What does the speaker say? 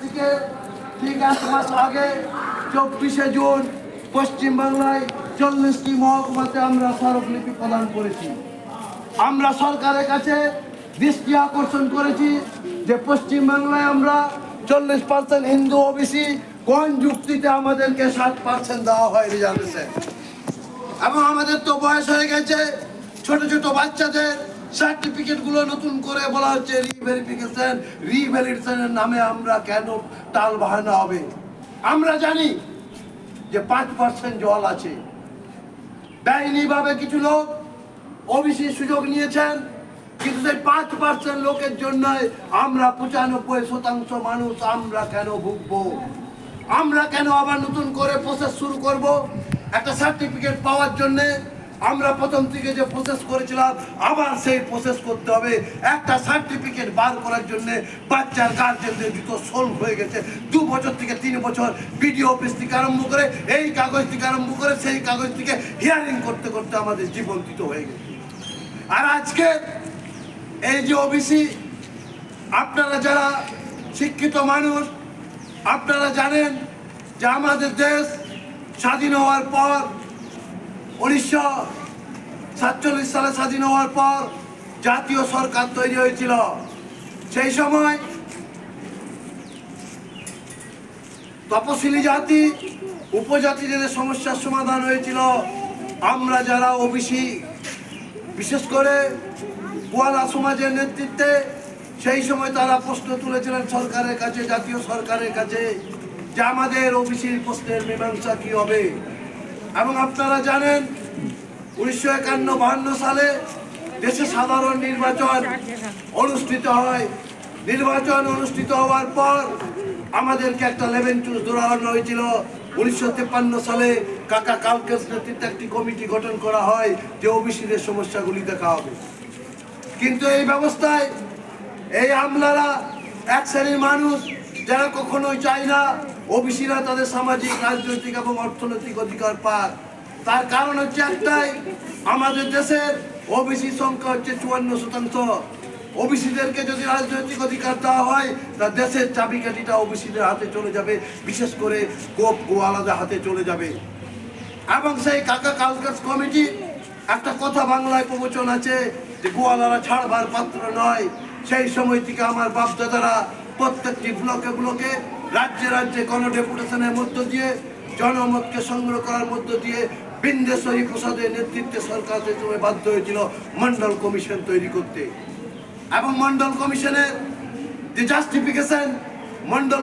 থেকে ঠিক 1 মাস আগে 24শে জুন পশ্চিমবাংলায় 40টি মহকুমাতে আমরা স্মারকলিপি প্রদান করেছি। আমরা সরকারের কাছে দৃষ্টি আকর্ষণ করেছি যে পশ্চিমবাংলায় আমরা 40% হিন্দু ওবিসি কোন যুক্তিতে আমাদেরকে 60% দেওয়া হয় রিজার্ভেশন, এবং আমাদের তো বয়স হয়ে গেছে। ছোট ছোট বাচ্চাদের সার্টিফিকেটগুলো নতুন করে বলা হচ্ছে রিভ্যালিডেশনের নামে আমরা কেন টাল বাহানা হবে। আমরা জানি যে 5% জল আছে, বেআইনিভাবে কিছু লোক ওবিসি সুযোগ নিয়েছেন, কিন্তু সেই 5% লোকের জন্য আমরা 95% মানুষ আমরা কেন ভুগবো? আমরা কেন আবার নতুন করে প্রসেস শুরু করব? একটা সার্টিফিকেট পাওয়ার জন্য আমরা প্রথম থেকে যে প্রসেস করেছিলাম আবার সেই প্রসেস করতে হবে। একটা সার্টিফিকেট বার করার জন্য বাচ্চার গার্জেনদের জুতো সোল হয়ে গেছে। 2 বছর থেকে 3 বছর বিডিও অফিস থেকে আরম্ভ করে এই কাগজ থেকে আরম্ভ করে সেই কাগজ থেকে হিয়ারিং করতে করতে আমাদের জীবন্তিত হয়ে গেছে। আর আজকে এই যে ওবিসি, আপনারা যারা শিক্ষিত মানুষ, আপনারা জানেন যে আমাদের দেশ স্বাধীন হওয়ার পর 1947 সালে স্বাধীন হওয়ার পর জাতীয় সরকার তৈরি হয়েছিল। সেই সময় তপশিলি জাতি উপজাতিদের সমস্যার সমাধান হয়েছিল। আমরা যারা ওবিসি, বিশেষ করে গোয়ালা সমাজের নেতৃত্বে সেই সময় তারা প্রশ্ন তুলেছিলেন সরকারের কাছে, জাতীয় সরকারের কাছে, যে আমাদের ওবিসির প্রশ্নের মীমাংসা কি হবে। এবং আপনারা জানেন 1951-52 সালে দেশে সাধারণ নির্বাচন অনুষ্ঠিত হয়। নির্বাচন অনুষ্ঠিত হওয়ার পর আমাদেরকে একটা লেভেন চুজ ধরা হয়েছিল। 1953 সালে কাকা কালকের নেতৃত্বে একটি কমিটি গঠন করা হয় যে ওবিসিদের সমস্যাগুলি দেখা হবে। কিন্তু এই ব্যবস্থায় এই আমলারা এক শ্রেণীর মানুষ যারা কখনোই চায় না ওবিসিরা তাদের সামাজিক, রাজনৈতিক এবং অর্থনৈতিক অধিকার পাক। তার কারণ হচ্ছে একটাই, আমাদের দেশের ওবিসি সংখ্যা হচ্ছে 54%। ওবিসিদেরকে যদি রাজনৈতিক অধিকার দেওয়া হয় তা দেশের চাবিকাঠিটা ওবিসিদের হাতে চলে যাবে, বিশেষ করে গোয়ালাদের হাতে চলে যাবে। এবং সেই কাকা কালকাস কমিটি একটা কথা বাংলায় প্রবচন আছে যে গোয়ালারা ছাড়বার পাত্র নয়। সেই সময় থেকে আমার বাপদাদারা প্রত্যেকটি ব্লকে রাজ্যে রাজ্যে গণডেপুটেশনের মধ্য দিয়ে জনমতকে সংগ্রহ করার মধ্য দিয়ে বিন্দেশ্বরী প্রসাদের নেতৃত্বে সরকার বাধ্য হয়েছিল মন্ডল কমিশন তৈরি করতে। এবং মন্ডল কমিশনের যে জাস্টিফিকেশন, মন্ডল